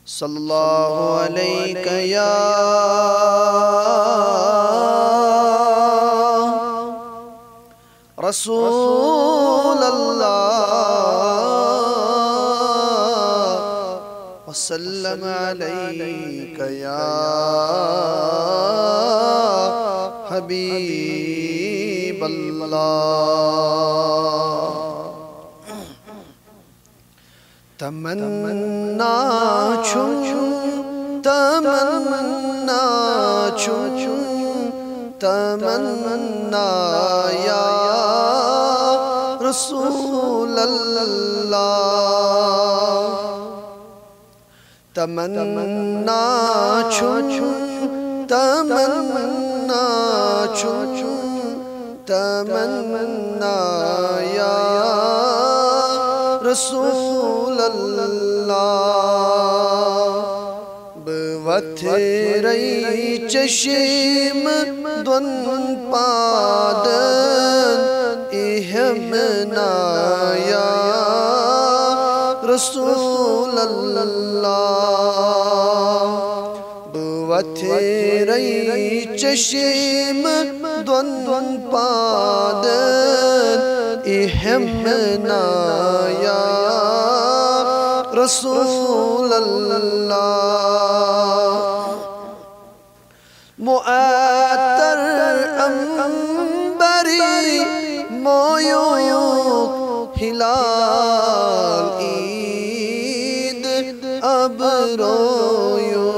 सल्लल्लाहु अलैका या रसूल अल्लाह वसल्लम अलैका या हबीब अल्लाह। तमन्ना छुम तमन्ना छुम तमन्ना या रसूल अल्लाह। तमन्ना छुम तमन्ना छुम तमन्ना या रसूल अल्लाह। बवथरई चश्म दुन पादन इहमना या रसूल अल्लाह। बवथरई चश्म दुन पादन इहमना या रसूल अल्लाह। मुअत्तर अंबरी मोयूक हिलाल ईद अबरोयो।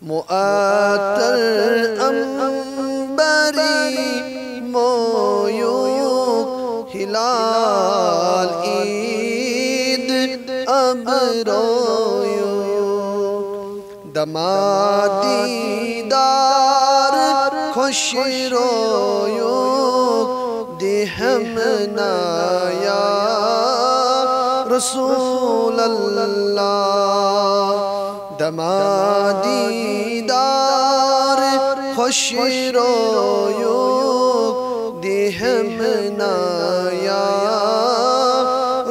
मुअत्तर अंबरी मोयूक हिलाल ईद अबरोयो। दमादीदार खुश रोयो दिहमना या रसूल अल्लाह। दमादीदार खुश रोयो दिहमना या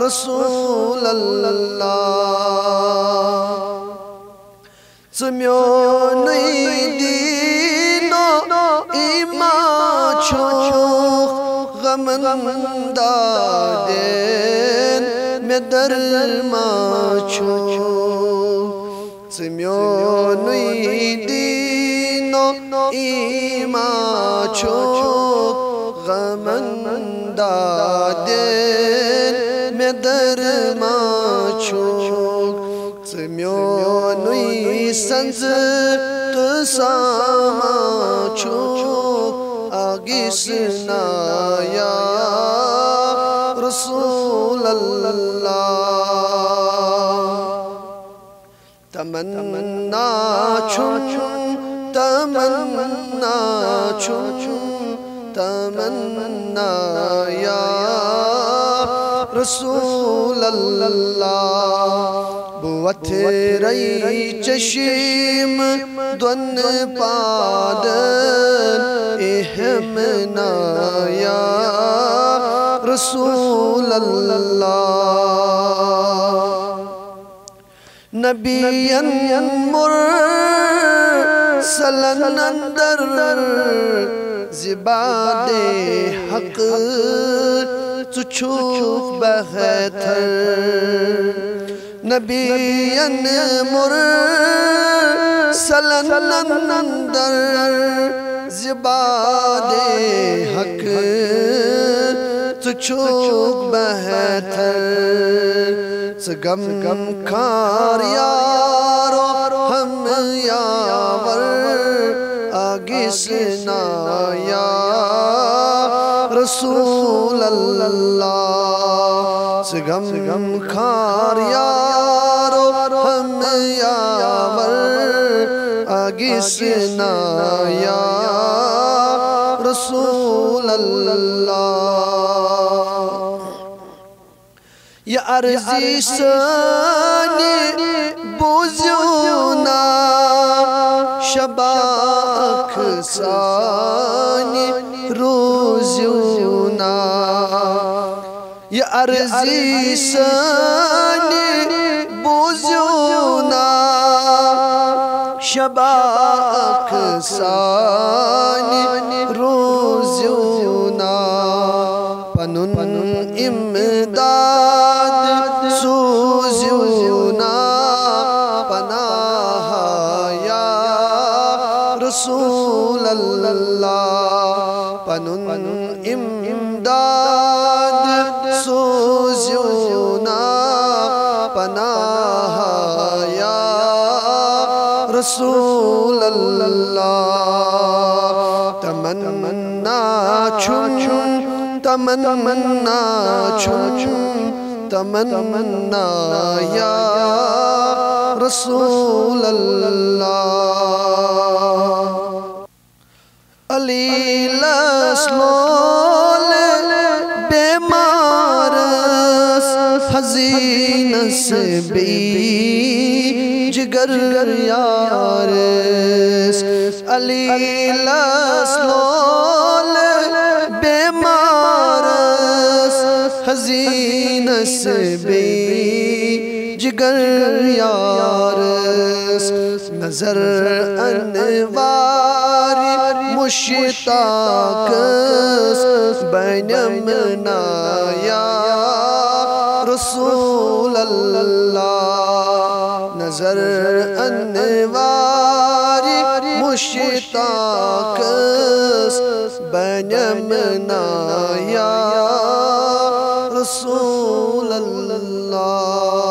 रसूल अल्लाह। ज़म्योनै दीनो इमा छो गमंदा देन में दरमा छो। ज़म्योनै दीनो इमा छो गमंदा देन में दरमा छो। ज़म्योनै संज तसामा छो आगिसना या रसूल अल्लाह। तमन्ना छुम तमन्ना छुम तमन्ना या रसूल अल्लाह। बवथरई चश्म दुन पादन इहमना या रसूल अल्लाह। नबियन मुरसलन अंदर ज़िबादे हक़ चुछुक बहतर। नबियन मुरसलन अंदर ज़िबादे हक़ चुछुक बहतर। गम गम खार यारो हम यावर आगिसना या रसूल अल्लाह। गम गम खार यारो हम यावर आगिसना या रसूल अल्लाह। या अर्ज़ी सानी बुज़ुना शबाख सानी रोज़ुना। या अर्ज़ी सानी شباک سانی روزیونا پنن امداد سوزیونا پناہ یا رسول اللہ پنن امداد سوزیونا پناہ یا رسول اللہ تمنا چھن تمنا چھن تمنا یا رسول اللہ علی لسلول بیمارس حزینس بی جگر یارس علی لسلول بیمارس حزینس بی جگر یارس نظر انوار مشتاقس بینمنا یا رسول اللہ نظر انوار مشتاقس بینمنا یا رسول اللہ